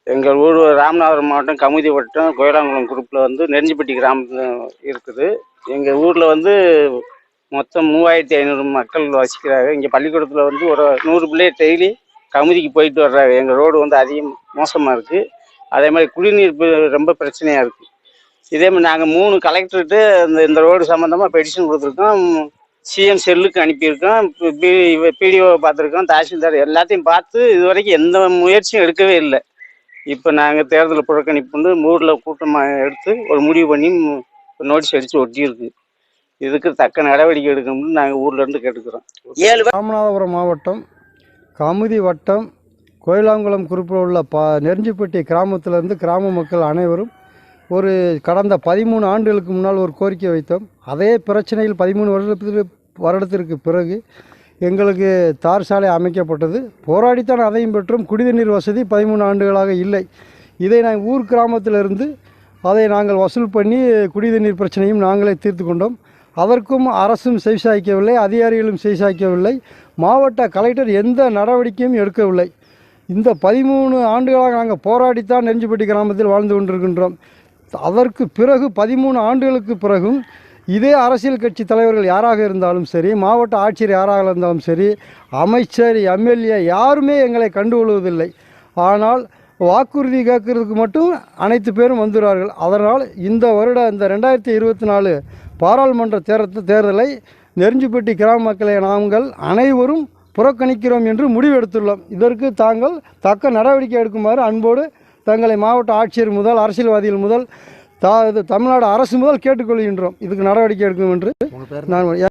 எங்கள் ஊர் ராமநாதபுரம் மாவட்டம் கமுதி வட்டம் கோயிலாங்குளம் குரூப்பில் வந்து நெருஞ்சிப்பட்டி கிராமம் இருக்குது. எங்கள் ஊரில் வந்து மொத்தம் 3500 மக்கள் வசிக்கிறாங்க. இங்கே பள்ளிக்கூடத்தில் வந்து ஒரு 100 பிள்ளைய டெய்லி கமுதிக்கு போயிட்டு வர்றாங்க. எங்கள் ரோடு வந்து அதிகம் மோசமாக இருக்குது. அதே மாதிரி குடிநீர் ரொம்ப பிரச்சனையாக இருக்குது. இதே மாதிரி நாங்கள் 3 கலெக்டர்கிட்ட இந்த ரோடு சம்மந்தமாக பெட்டிஷன் கொடுத்துருக்கோம். சிஎம் செல்லுக்கு அனுப்பியிருக்கோம். பிடிஓ பார்த்துருக்கோம். தாசில்தார் எல்லாத்தையும் பார்த்து இது வரைக்கும் எந்த முயற்சியும் எடுக்கவே இல்லை. இப்போ நாங்கள் தேர்தல் புறக்கணிப்பு ஊரில் கூட்டமாக எடுத்து ஒரு முடிவு பண்ணி நோட்டீஸ் அடித்து ஒட்டியிருக்கு. இதுக்கு தக்க நடவடிக்கை எடுக்கணும்னு நாங்கள் ஊர்லேருந்து கேட்டுக்கிறோம். ராமநாதபுரம் மாவட்டம் கமுதி வட்டம் கோயிலாங்குளம் குரூப்பில் உள்ள நெருஞ்சிப்பட்டி கிராமத்திலிருந்து கிராம மக்கள் அனைவரும் கடந்த 13 ஆண்டுகளுக்கு முன்னால் ஒரு கோரிக்கை வைத்தோம். அதே பிரச்சனையில் 13 வருடத்திற்கு பிறகு எங்களுக்கு தார் சாலை அமைக்கப்பட்டது. போராடித்தான் அதையும் பெற்றும். குடிநீர் வசதி 13 ஆண்டுகளாக இல்லை. இதை நாங்கள் ஊர் கிராமத்திலிருந்து அதை நாங்கள் வசூல் பண்ணி குடிநீர் பிரச்சனையும் நாங்களே தீர்த்து கொண்டோம். அதற்கும் அரசும் செவிசாய்க்கவில்லை, அதிகாரிகளும் செவிசாய்க்கவில்லை. மாவட்ட கலெக்டர் எந்த நடவடிக்கையும் எடுக்கவில்லை. இந்த 13 ஆண்டுகளாக நாங்கள் போராடித்தான் நெருஞ்சிப்பட்டி கிராமத்தில் வாழ்ந்து கொண்டிருக்கின்றோம். அதற்கு பிறகு 13 ஆண்டுகளுக்கு பிறகும் இதே அரசியல் கட்சி தலைவர்கள் யாராக இருந்தாலும் சரி, மாவட்ட ஆட்சியர் யாராக இருந்தாலும் சரி, அமைச்சர், எம்எல்ஏ யாருமே எங்களை கண்டுகொள்வதில்லை. ஆனால் வாக்குறுதி கேட்கறதுக்கு மட்டும் அனைத்து பேரும் வந்துடுவார்கள். அதனால் இந்த 2024 பாராளுமன்ற தேர்தலை நெருஞ்சிப்பட்டி கிராம மக்களை நாங்கள் அனைவரும் புறக்கணிக்கிறோம் என்று முடிவெடுத்துள்ளோம். இதற்கு தாங்கள் தக்க நடவடிக்கை எடுக்குமாறு அன்போடு தங்களை மாவட்ட ஆட்சியர் முதல் அரசியல்வாதிகள் முதல் தமிழ்நாடு அரசு முதல் கேட்டுக்கொள்கின்றோம். இதுக்கு நடவடிக்கை எடுக்கும் என்று நான்